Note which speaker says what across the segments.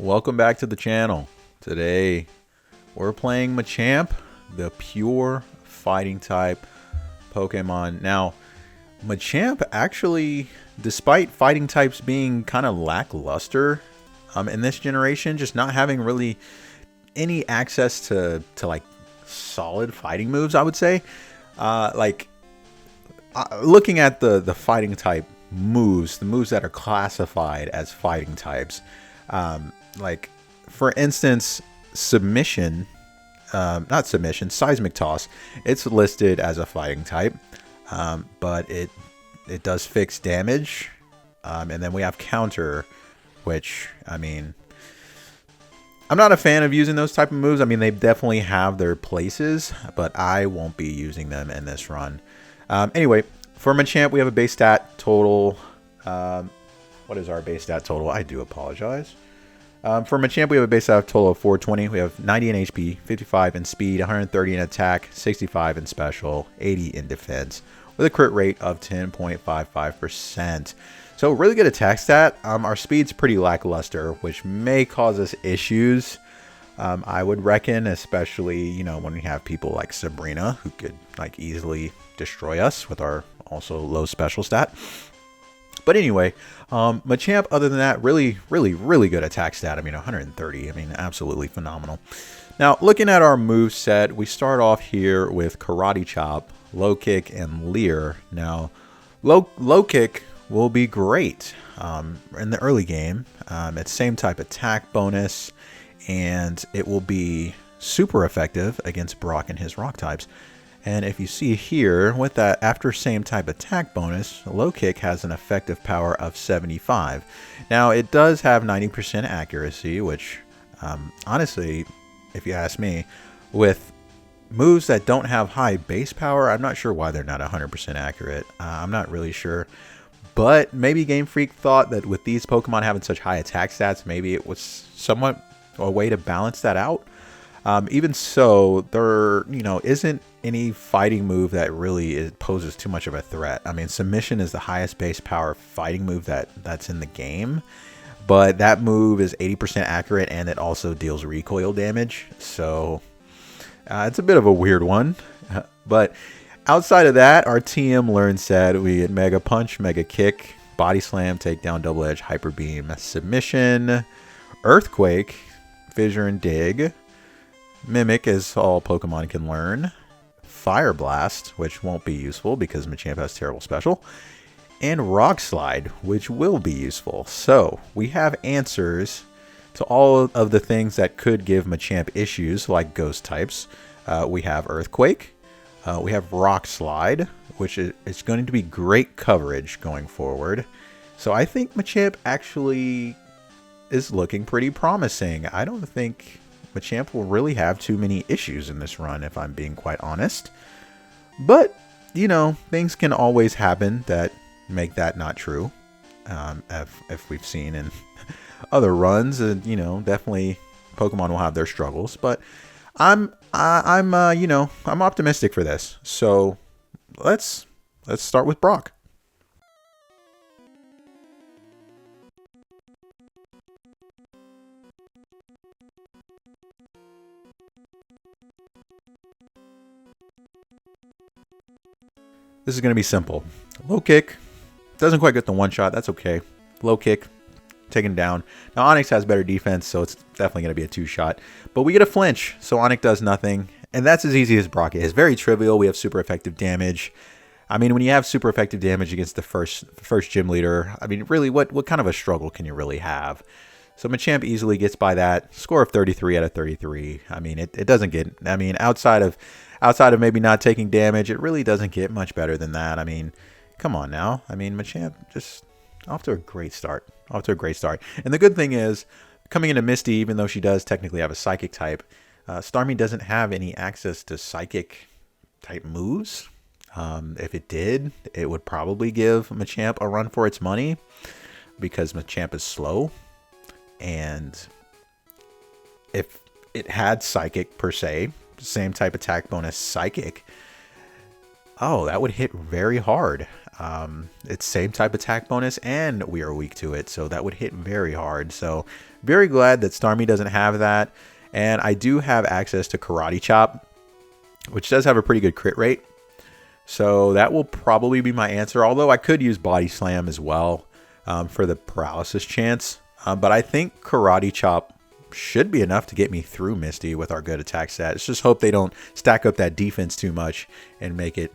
Speaker 1: Welcome back to the channel. Today we're playing Machamp, the pure fighting type Pokemon. Now, Machamp actually, despite fighting types being kind of lackluster in this generation, just not having really any access to like solid fighting moves, I would say. Looking at the fighting type moves, the moves that are classified as fighting types, like for instance, submission, not submission, seismic toss, it's listed as a fighting type, but it does fixed damage, and then we have counter, which, I mean, I'm not a fan of using those type of moves. I mean, they definitely have their places, but I won't be using them in this run. Anyway, for Machamp, we have a base stat total. What is our base stat total? I do apologize. For Machamp, we have a base stat total of 420. We have 90 in HP, 55 in speed, 130 in attack, 65 in special, 80 in defense, with a crit rate of 10.55%. So really good attack stat. Our speed's pretty lackluster, which may cause us issues. I would reckon, especially, you know, when we have people like Sabrina, who could like easily destroy us with our also low special stat. But anyway, Machamp, other than that, really good attack stat. I mean, 130. I mean, absolutely phenomenal. Now, looking at our move set, we start off here with Karate Chop, Low Kick, and Leer. Now, low Kick will be great in the early game. It's same type attack bonus, and it will be super effective against Brock and his rock types. And if you see here, with that after same type attack bonus, Low Kick has an effective power of 75. Now, it does have 90% accuracy, which, honestly, if you ask me, with moves that don't have high base power, I'm not sure why they're not 100% accurate. I'm not really sure. But maybe Game Freak thought that with these Pokemon having such high attack stats, maybe it was somewhat a way to balance that out. Even so, there, you know, isn't any fighting move that really poses too much of a threat. I mean, Submission is the highest base power fighting move that's in the game, but that move is 80% accurate, and it also deals recoil damage. So it's a bit of a weird one. But outside of that, our TM learn said we get Mega Punch, Mega Kick, Body Slam, Takedown, Double Edge, Hyper Beam, Submission, Earthquake, Fissure and Dig, Mimic, as all Pokemon can learn, Fire Blast, which won't be useful because Machamp has terrible special, and Rock Slide, which will be useful. So we have answers to all of the things that could give Machamp issues, like ghost types. We have Earthquake, we have Rock Slide, which is going to be great coverage going forward. So I think Machamp actually is looking pretty promising. I don't think Machamp will really have too many issues in this run, if I'm being quite honest. But, you know, things can always happen that make that not true. If we've seen in other runs, and you know, definitely Pokemon will have their struggles. But I'm optimistic for this. So let's start with Brock. This is going to be simple. Low Kick. Doesn't quite get the one shot. That's okay. Low Kick. Taken down. Now, Onix has better defense, so it's definitely going to be a two-shot. But we get a flinch, so Onix does nothing. And that's as easy as Brock is. Very trivial. We have super effective damage. I mean, when you have super effective damage against the first gym leader, I mean, really, what kind of a struggle can you really have? So Machamp easily gets by that. Score of 33 out of 33. I mean, it doesn't get... I mean, outside of maybe not taking damage, it really doesn't get much better than that. I mean, come on now. I mean, Machamp just off to a great start. Off to a great start. And the good thing is, coming into Misty, even though she does technically have a Psychic type, Starmie doesn't have any access to Psychic type moves. If it did, it would probably give Machamp a run for its money, because Machamp is slow. And if it had Psychic per se, same type attack bonus Psychic, Oh, that would hit very hard. It's same type attack bonus, and we are weak to it, so that would hit very hard. So very glad that Starmie doesn't have that. And I do have access to Karate Chop, which does have a pretty good crit rate. So that will probably be my answer, although I could use Body Slam as well for the paralysis chance. But I think Karate Chop should be enough to get me through Misty with our good attack stat. Let's just hope they don't stack up that defense too much and make it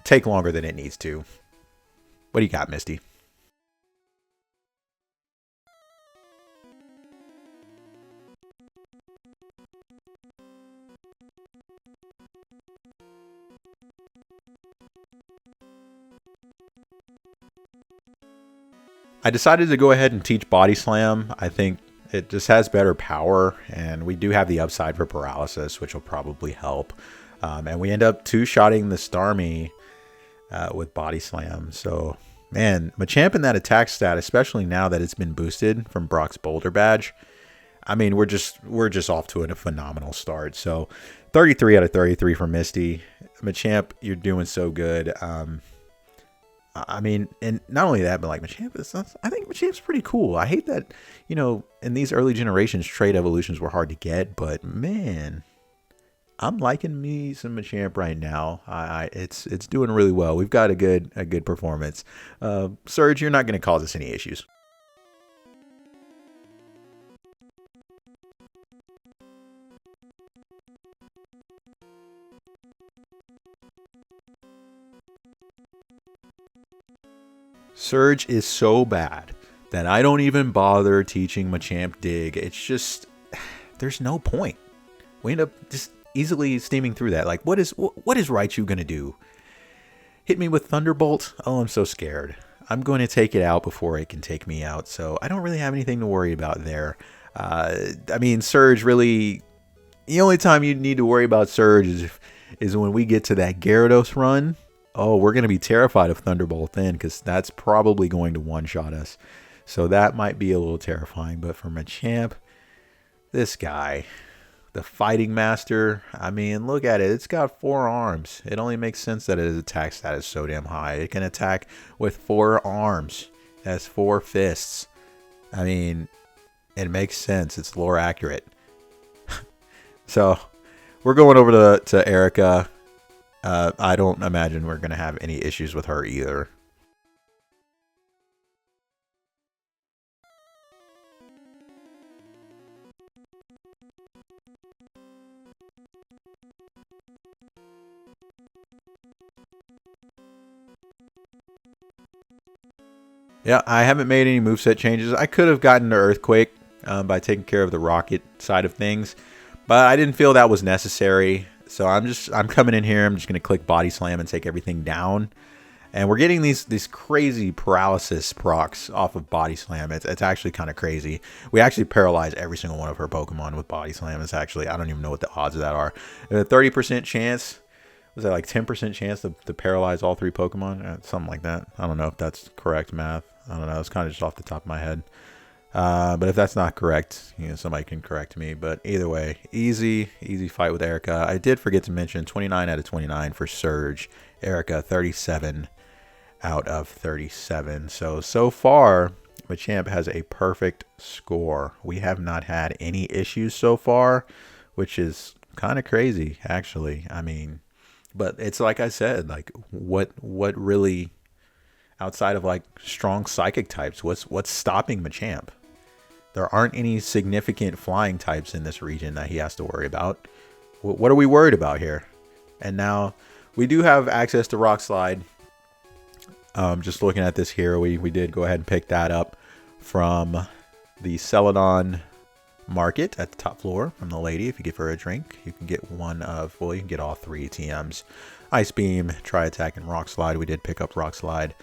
Speaker 1: take longer than it needs to. What do you got, Misty? I decided to go ahead and teach Body Slam. I think it just has better power, and we do have the upside for paralysis, which will probably help. And we end up two-shotting the Starmie with Body Slam. So, man, Machamp in that attack stat, especially now that it's been boosted from Brock's Boulder Badge, I mean, we're just off to a phenomenal start. So, 33 out of 33 for Misty. Machamp, you're doing so good. I mean, and not only that, but like Machamp is, I think Machamp's pretty cool. I hate that, you know, in these early generations, trade evolutions were hard to get, but man, I'm liking me some Machamp right now. It's doing really well. We've got a good performance. Surge, you're not going to cause us any issues. Surge is so bad that I don't even bother teaching Machamp Dig. It's just, there's no point. We end up just easily steaming through that. Like, what is Raichu going to do? Hit me with Thunderbolt? Oh, I'm so scared. I'm going to take it out before it can take me out. So I don't really have anything to worry about there. I mean, Surge really, the only time you need to worry about Surge is when we get to that Gyarados run. Oh, we're going to be terrified of Thunderbolt then, because that's probably going to one-shot us. So that might be a little terrifying. But for Machamp, this guy, the Fighting Master, I mean, look at it. It's got 4 arms. It only makes sense that its attack stat is so damn high. It can attack with 4 arms. It has 4 fists. I mean, it makes sense. It's lore accurate. So we're going over to Erica. I don't imagine we're going to have any issues with her either. Yeah, I haven't made any moveset changes. I could have gotten to Earthquake by taking care of the rocket side of things, but I didn't feel that was necessary. So I'm coming in here. I'm just going to click Body Slam and take everything down. And we're getting these crazy paralysis procs off of Body Slam. It's actually kind of crazy. We actually paralyze every single one of her Pokemon with Body Slam. It's actually, I don't even know what the odds of that are. A 30% chance. Was that like 10% chance to paralyze all 3 Pokemon? Something like that. I don't know if that's correct math. I don't know. It's kind of just off the top of my head. But if that's not correct, you know, somebody can correct me. But either way, easy fight with Erica. I did forget to mention 29 out of 29 for Surge. Erica, 37 out of 37. So far, Machamp has a perfect score. We have not had any issues so far, which is kind of crazy, actually. I mean, but it's like I said, like what really, outside of like strong psychic types, what's stopping Machamp? There aren't any significant flying types in this region that he has to worry about. What are we worried about here? And now we do have access to Rock Slide. Just looking at this here, we did go ahead and pick that up from the Celadon Market at the top floor from the lady. If you give her a drink, you can get you can get all 3 TMs. Ice Beam, Tri Attack, and Rock Slide. We did pick up Rock Slide.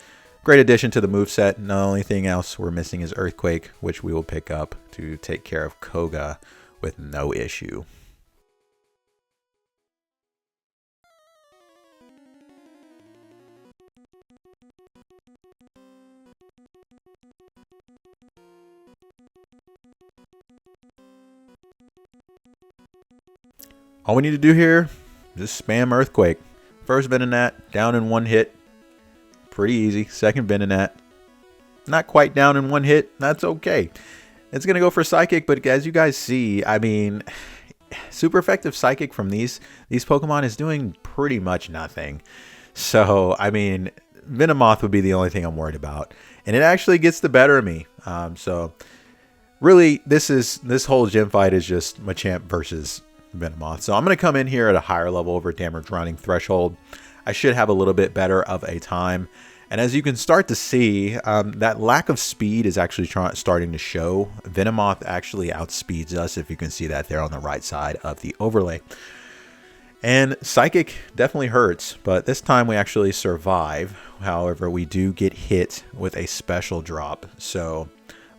Speaker 1: Great addition to the moveset. The only thing else we're missing is Earthquake, which we will pick up to take care of Koga with no issue. All we need to do here is just spam Earthquake. First Venonat, down in one hit. Pretty easy. Second Venonat, not quite down in one hit. That's okay. It's going to go for Psychic, but as you guys see, I mean, super effective Psychic from these Pokemon is doing pretty much nothing. So, I mean, Venomoth would be the only thing I'm worried about. And it actually gets the better of me. So, really, this whole gym fight is just Machamp versus Venomoth. So, I'm going to come in here at a higher level over damage running threshold. I should have a little bit better of a time. And as you can start to see, that lack of speed is actually starting to show. Venomoth actually outspeeds us, if you can see that there on the right side of the overlay. And Psychic definitely hurts, but this time we actually survive. However, we do get hit with a special drop. So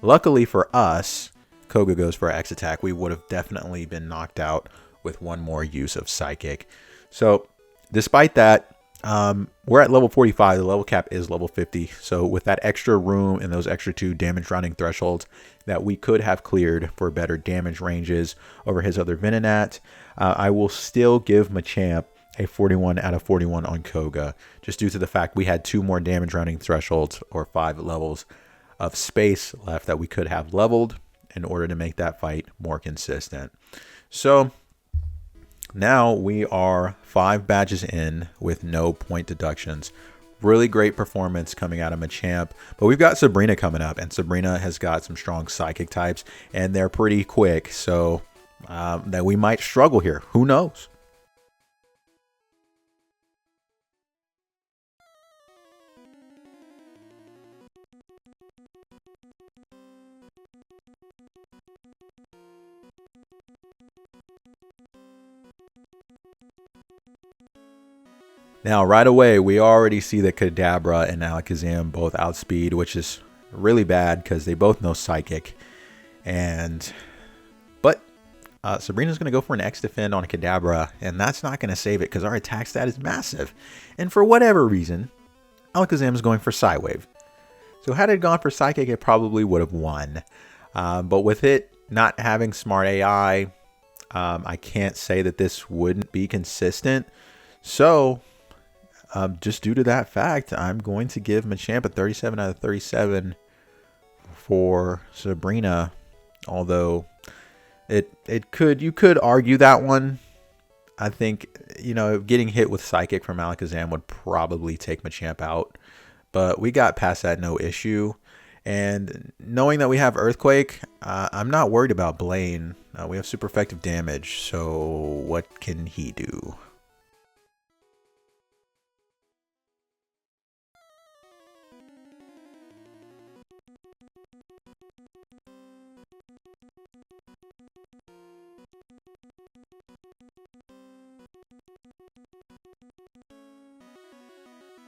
Speaker 1: luckily for us, Koga goes for X attack. We would have definitely been knocked out with one more use of Psychic. So despite that, we're at level 45. The level cap is level 50. So with that extra room and those extra 2 damage running thresholds that we could have cleared for better damage ranges over his other Venonat, I will still give Machamp a 41 out of 41 on Koga, just due to the fact we had 2 more damage running thresholds or 5 levels of space left that we could have leveled in order to make that fight more consistent. So now we are 5 badges in with no point deductions. Really great performance coming out of Machamp. But we've got Sabrina coming up, and Sabrina has got some strong Psychic types, and they're pretty quick. So that we might struggle here. Who knows? Now, right away, we already see that Kadabra and Alakazam both outspeed, which is really bad because they both know Psychic. But Sabrina's going to go for an X defend on a Kadabra, and that's not going to save it because our attack stat is massive. And for whatever reason, Alakazam is going for Psywave. So had it gone for Psychic, it probably would have won. But with it not having Smart AI, I can't say that this wouldn't be consistent. So just due to that fact, I'm going to give Machamp a 37 out of 37 for Sabrina. Although you could argue that one. I think, getting hit with Psychic from Alakazam would probably take Machamp out. But we got past that no issue. And knowing that we have Earthquake, I'm not worried about Blaine. We have super effective damage. So what can he do?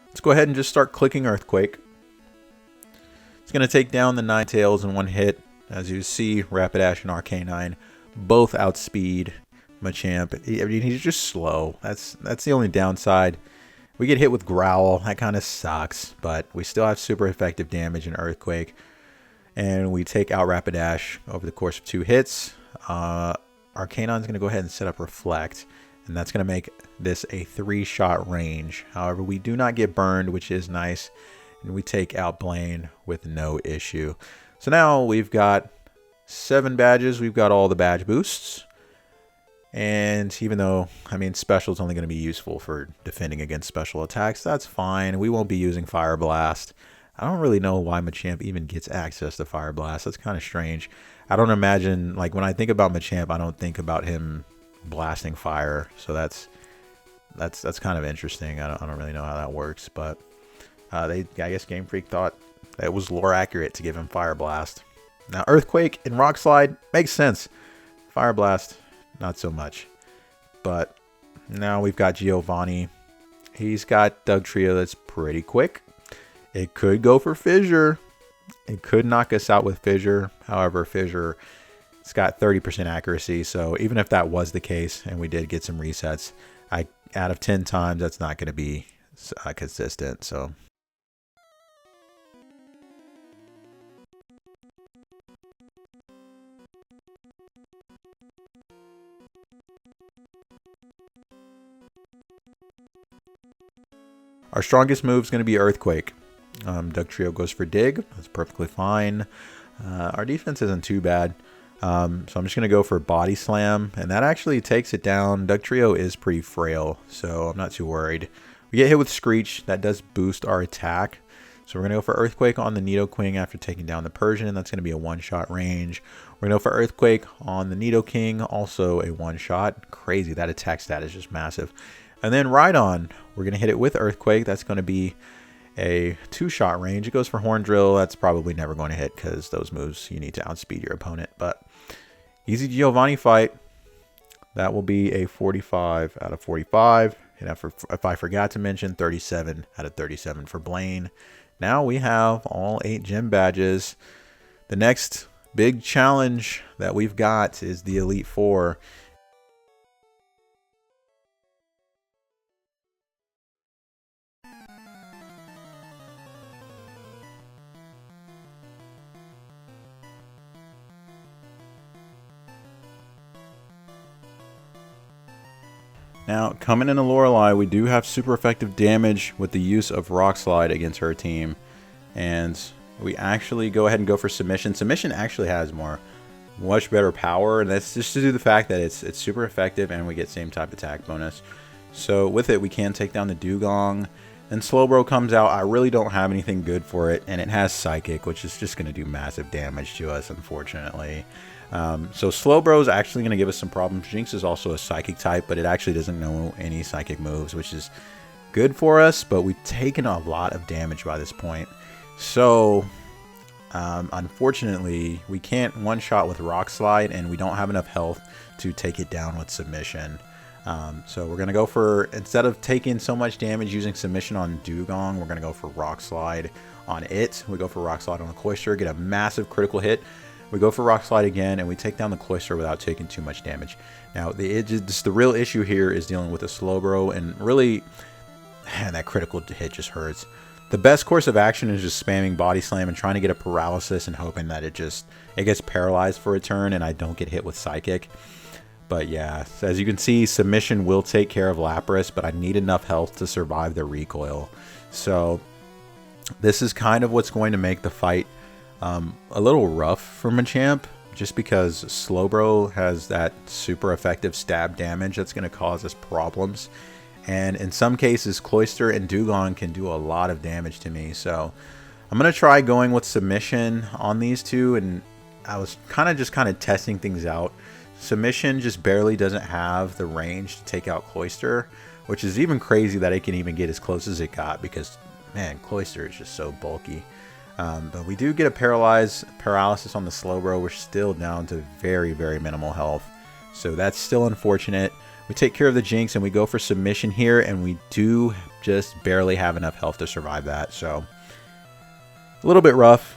Speaker 1: Let's go ahead and just start clicking Earthquake. It's going to take down the Ninetales in one hit. As you see, Rapidash and Arcanine both outspeed Machamp. I mean, he's just slow. That's the only downside. We get hit with Growl. That kind of sucks. But we still have super effective damage in Earthquake. And we take out Rapidash over the course of 2 hits. Arcanine's going to go ahead and set up Reflect. And that's going to make this a 3-shot range. However, we do not get burned, which is nice. And we take out Blaine with no issue. So now we've got 7 badges. We've got all the badge boosts. And even though, Special is only going to be useful for defending against special attacks, that's fine. We won't be using Fire Blast. I don't really know why Machamp even gets access to Fire Blast. That's kind of strange. I don't imagine, when I think about Machamp, I don't think about him blasting fire. So that's kind of interesting. I don't really know how that works, but I guess Game Freak thought that it was lore accurate to give him Fire Blast. Now Earthquake and Rock Slide makes sense. Fire Blast, not so much. But now we've got Giovanni. He's got Dugtrio that's pretty quick. It could go for Fissure. It could knock us out with Fissure. However, Fissure, it's got 30% accuracy. So even if that was the case and we did get some resets, out of 10 times, that's not going to be consistent. So Our strongest move is going to be Earthquake. Dugtrio goes for Dig. That's perfectly fine. Our defense isn't too bad. So I'm just going to go for Body Slam, and that actually takes it down. Dugtrio is pretty frail, so I'm not too worried. We get hit with Screech. That does boost our attack. So we're going to go for Earthquake on the Nidoking after taking down the Persian. That's going to be a one-shot range. We're going to go for Earthquake on the Nidoking, also a one-shot. Crazy, that attack stat is just massive. And then Rhydon, we're going to hit it with Earthquake. That's going to be a two-shot range. It goes for Horn Drill. That's probably never going to hit because those moves, you need to outspeed your opponent. But easy Giovanni fight. That will be a 45 out of 45. And if I forgot to mention, 37 out of 37 for Blaine. Now we have all 8 gym badges. The next big challenge that we've got is the Elite Four. Now, coming into Lorelei, we do have super effective damage with the use of Rock Slide against her team. And we actually go ahead and go for Submission. Submission actually has much better power, and that's just due to the fact that it's super effective and we get same type attack bonus. So with it, we can take down the Dugong. And Slowbro comes out. I really don't have anything good for it, and it has Psychic, which is just going to do massive damage to us, unfortunately. So Slowbro is actually going to give us some problems. Jinx is also a Psychic type, but it actually doesn't know any Psychic moves, which is good for us, but we've taken a lot of damage by this point. So, unfortunately, we can't one-shot with Rock Slide, and we don't have enough health to take it down with Submission. So we're going to go for, instead of taking so much damage using Submission on Dugong, we're going to go for Rock Slide on it. We go for Rock Slide on the Cloyster, get a massive critical hit. We go for Rock Slide again, and we take down the Cloyster without taking too much damage. Now, the real issue here is dealing with a Slowbro, and really, man, that critical hit just hurts. The best course of action is just spamming Body Slam and trying to get a paralysis and hoping that it gets paralyzed for a turn and I don't get hit with Psychic. But yeah, as you can see, Submission will take care of Lapras, but I need enough health to survive the recoil. So this is kind of what's going to make the fight a little rough for Machamp, just because Slowbro has that super effective stab damage that's going to cause us problems. And in some cases, Cloyster and Dugong can do a lot of damage to me. So I'm going to try going with Submission on these two. And I was kind of testing things out. Submission just barely doesn't have the range to take out Cloyster, which is even crazy that it can even get as close as it got because, man, Cloyster is just so bulky. But we do get a paralysis on the Slowbro. We're still down to very, very minimal health. So that's still unfortunate. We take care of the Jinx and we go for Submission here, and we do just barely have enough health to survive that. So a little bit rough.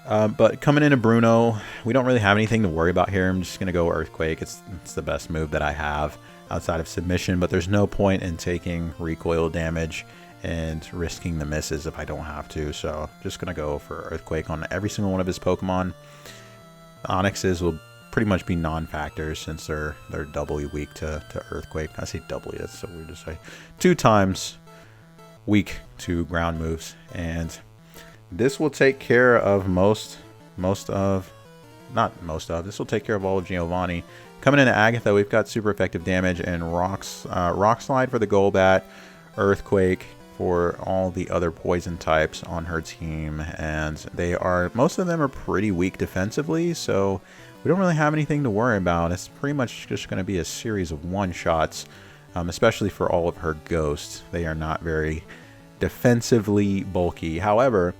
Speaker 1: But coming into Bruno, we don't really have anything to worry about here. I'm just going to go Earthquake. It's the best move that I have outside of Submission, but there's no point in taking recoil damage and risking the misses if I don't have to. So just going to go for Earthquake on every single one of his Pokemon. Onyxes will pretty much be non-factors since they're doubly weak to Earthquake. I say doubly, that's so weird to say. 2 times weak to ground moves, and this will take care of this will take care of all of Giovanni. Coming into Agatha, we've got super effective damage and Rock Slide for the Golbat, Earthquake for all the other poison types on her team, and most of them are pretty weak defensively, so we don't really have anything to worry about. It's pretty much just going to be a series of one-shots, especially for all of her ghosts. They are not very defensively bulky. However,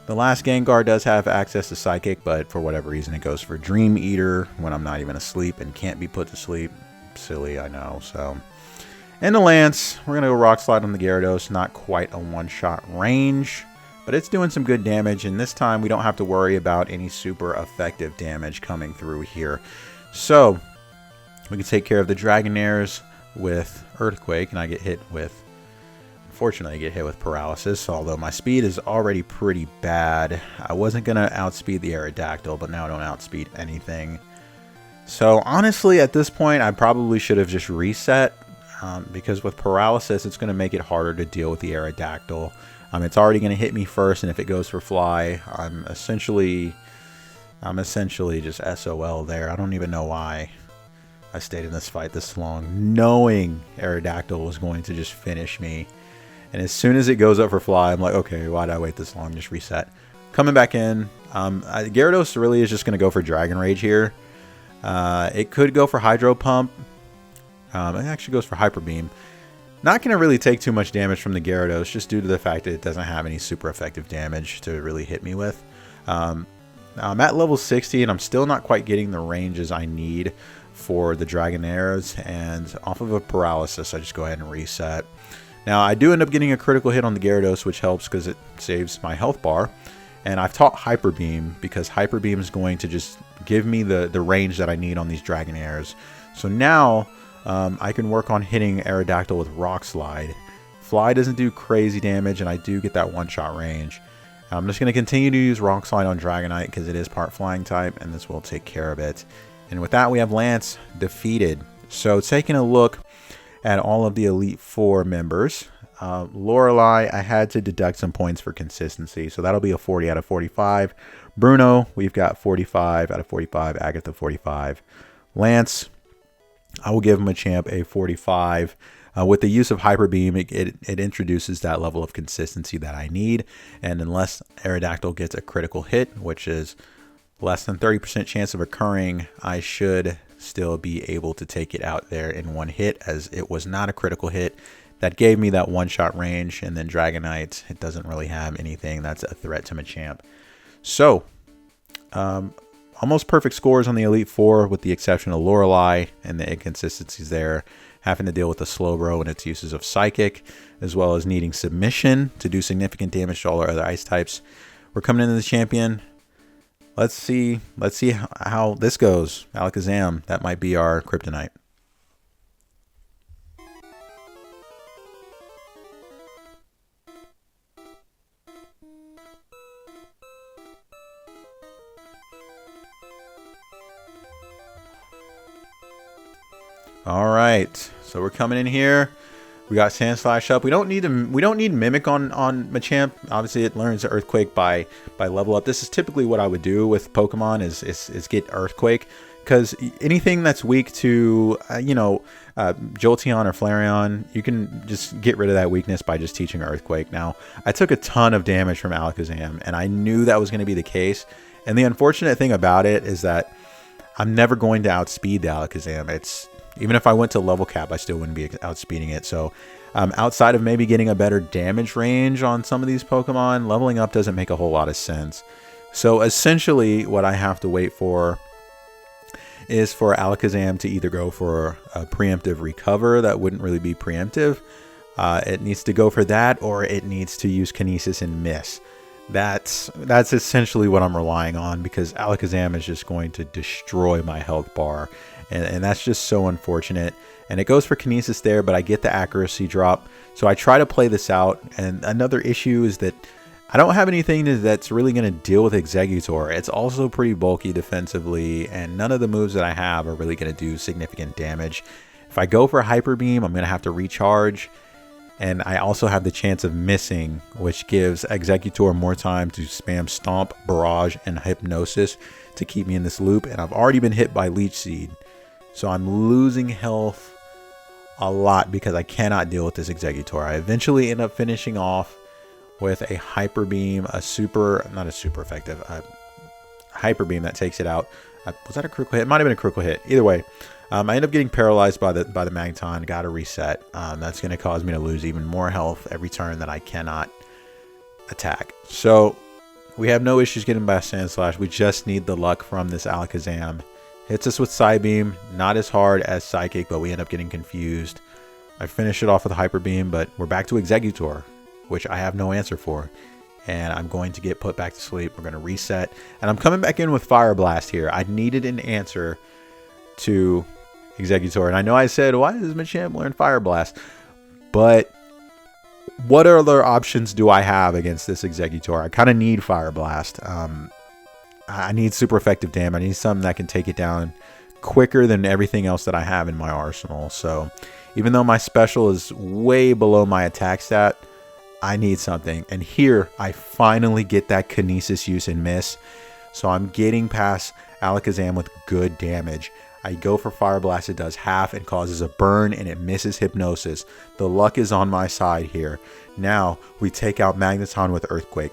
Speaker 1: the last Gengar does have access to Psychic, but for whatever reason it goes for Dream Eater when I'm not even asleep and can't be put to sleep. Silly, I know. So, and the Lance, we're going to go Rock Slide on the Gyarados. Not quite a one-shot range, but it's doing some good damage, and this time we don't have to worry about any super effective damage coming through here. So we can take care of the Dragonairs with Earthquake, and I get hit with, unfortunately, I get hit with Paralysis, although my speed is already pretty bad. I wasn't going to outspeed the Aerodactyl, but now I don't outspeed anything. So honestly, at this point, I probably should have just reset. because with paralysis, it's going to make it harder to deal with the Aerodactyl. It's already going to hit me first, and if it goes for fly, I'm essentially just SOL there. I don't even know why I stayed in this fight this long, knowing Aerodactyl was going to just finish me. And as soon as it goes up for fly, I'm like, okay, why did I wait this long? Just reset. Coming back in. Gyarados really is just going to go for Dragon Rage here. It could go for Hydro Pump. It actually goes for Hyper Beam. Not going to really take too much damage from the Gyarados, just due to the fact that it doesn't have any super effective damage to really hit me with. I'm at level 60, and I'm still not quite getting the ranges I need for the Dragonairs. And off of a Paralysis, I just go ahead and reset. Now, I do end up getting a critical hit on the Gyarados, which helps because it saves my health bar. And I've taught Hyper Beam because Hyper Beam is going to just give me the range that I need on these Dragonairs. So now I can work on hitting Aerodactyl with Rock Slide. Fly doesn't do crazy damage, and I do get that one-shot range. I'm just going to continue to use Rock Slide on Dragonite because it is part Flying type, and this will take care of it. And with that, we have Lance defeated. So taking a look at all of the Elite Four members, Lorelei, I had to deduct some points for consistency, so that'll be a 40 out of 45. Bruno, we've got 45 out of 45. Agatha, 45. Lance, I will give Machamp a 45. With the use of Hyper Beam, it introduces that level of consistency that I need, and unless Aerodactyl gets a critical hit, which is less than 30% chance of occurring, I should still be able to take it out there in one hit, as it was not a critical hit. That gave me that one-shot range, and then Dragonite, it doesn't really have anything that's a threat to Machamp. So, almost perfect scores on the Elite Four, with the exception of Lorelei and the inconsistencies there, having to deal with the Slowbro and its uses of Psychic, as well as needing Submission to do significant damage to all our other Ice types. We're coming into the champion. Let's see how this goes. Alakazam, that might be our kryptonite. All right, so we're coming in here. We got Sand Slash up. We don't need Mimic on Machamp. Obviously, it learns Earthquake by level up. This is typically what I would do with Pokemon is get Earthquake, because anything that's weak to Jolteon or Flareon, you can just get rid of that weakness by just teaching Earthquake. Now, I took a ton of damage from Alakazam, and I knew that was going to be the case. And the unfortunate thing about it is that I'm never going to outspeed the Alakazam. Even if I went to level cap, I still wouldn't be outspeeding it. So outside of maybe getting a better damage range on some of these Pokemon, leveling up doesn't make a whole lot of sense. So essentially what I have to wait for is for Alakazam to either go for a preemptive recover. That wouldn't really be preemptive. It needs to go for that, or it needs to use Kinesis and miss. That's essentially what I'm relying on, because Alakazam is just going to destroy my health bar. And that's just so unfortunate. And it goes for Kinesis there, but I get the accuracy drop. So I try to play this out. And another issue is that I don't have anything that's really going to deal with Exeggutor. It's also pretty bulky defensively, and none of the moves that I have are really going to do significant damage. If I go for Hyper Beam, I'm going to have to recharge. And I also have the chance of missing, which gives Exeggutor more time to spam Stomp, Barrage, and Hypnosis to keep me in this loop. And I've already been hit by Leech Seed. So I'm losing health a lot because I cannot deal with this Exeggutor. I eventually end up finishing off with a Hyper Beam, not a super effective, Hyper Beam that takes it out. Was that a critical hit? It might have been a critical hit. Either way, I end up getting paralyzed by the Magneton. Got to reset. That's going to cause me to lose even more health every turn that I cannot attack. So we have no issues getting by Sand Slash. We just need the luck from this Alakazam. Hits us with Psybeam, not as hard as Psychic, but we end up getting confused. I finish it off with Hyper Beam, but we're back to Exeggutor, which I have no answer for. And I'm going to get put back to sleep. We're going to reset. And I'm coming back in with Fire Blast here. I needed an answer to Exeggutor. And I know I said, why does Machamp learn Fire Blast? But what other options do I have against this Exeggutor? I kind of need Fire Blast. I need super effective damage. I need something that can take it down quicker than everything else that I have in my arsenal. So even though my special is way below my attack stat, I need something. And here I finally get that Kinesis use and miss. So I'm getting past Alakazam with good damage. I go for Fire Blast, it does half and causes a burn, and it misses Hypnosis. The luck is on my side here. Now we take out Magneton with Earthquake,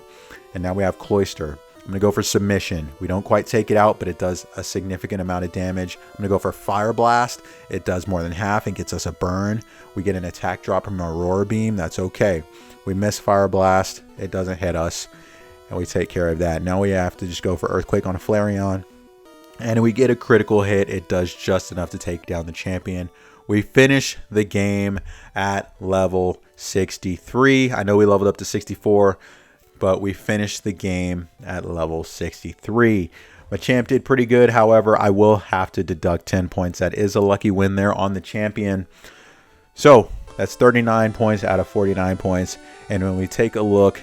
Speaker 1: and now we have Cloyster. I'm going to go for Submission. We don't quite take it out, but it does a significant amount of damage. I'm going to go for Fire Blast. It does more than half and gets us a burn. We get an attack drop from Aurora Beam. That's okay. We miss Fire Blast. It doesn't hit us, and we take care of that. Now we have to just go for Earthquake on a Flareon. And we get a critical hit. It does just enough to take down the champion. We finish the game at level 63. I know we leveled up to 64, but we finished the game at level 63. Machamp did pretty good. However, I will have to deduct 10 points. That is a lucky win there on the champion. So that's 39 points out of 49 points. And when we take a look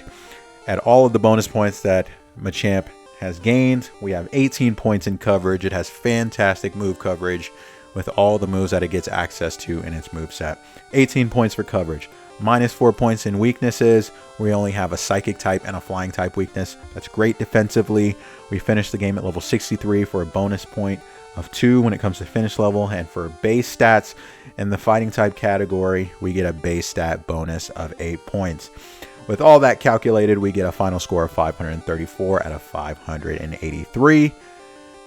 Speaker 1: at all of the bonus points that Machamp has gained, we have 18 points in coverage. It has fantastic move coverage with all the moves that it gets access to in its moveset. 18 points for coverage. Minus 4 points in weaknesses. We only have a Psychic type and a Flying type weakness. That's great defensively. We finished the game at level 63 for a bonus point of 2 when it comes to finish level. And for base stats in the Fighting type category, we get a base stat bonus of 8 points. With all that calculated, we get a final score of 534 out of 583.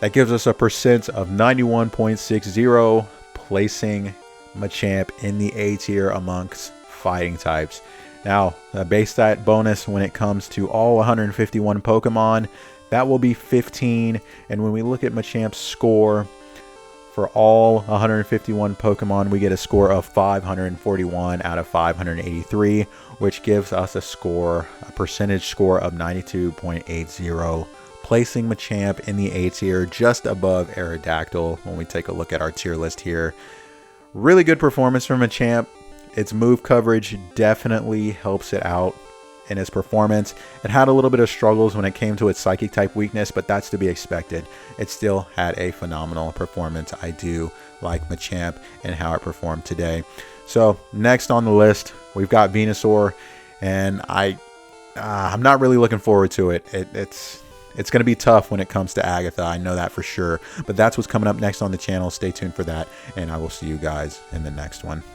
Speaker 1: That gives us a percent of 91.60, placing Machamp in the A tier amongst fighting types. Now, the base stat bonus when it comes to all 151 Pokemon, that will be 15. And when we look at Machamp's score for all 151 Pokemon, we get a score of 541 out of 583, which gives us a percentage score of 92.80, placing Machamp in the A tier just above Aerodactyl when we take a look at our tier list here. Really good performance from Machamp. Its move coverage definitely helps it out in its performance. It had a little bit of struggles when it came to its Psychic type weakness, but that's to be expected. It still had a phenomenal performance. I do like Machamp and how it performed today. So next on the list, we've got Venusaur, and I'm not really looking forward to it. It's going to be tough when it comes to Agatha. I know that for sure. But that's what's coming up next on the channel. Stay tuned for that, and I will see you guys in the next one.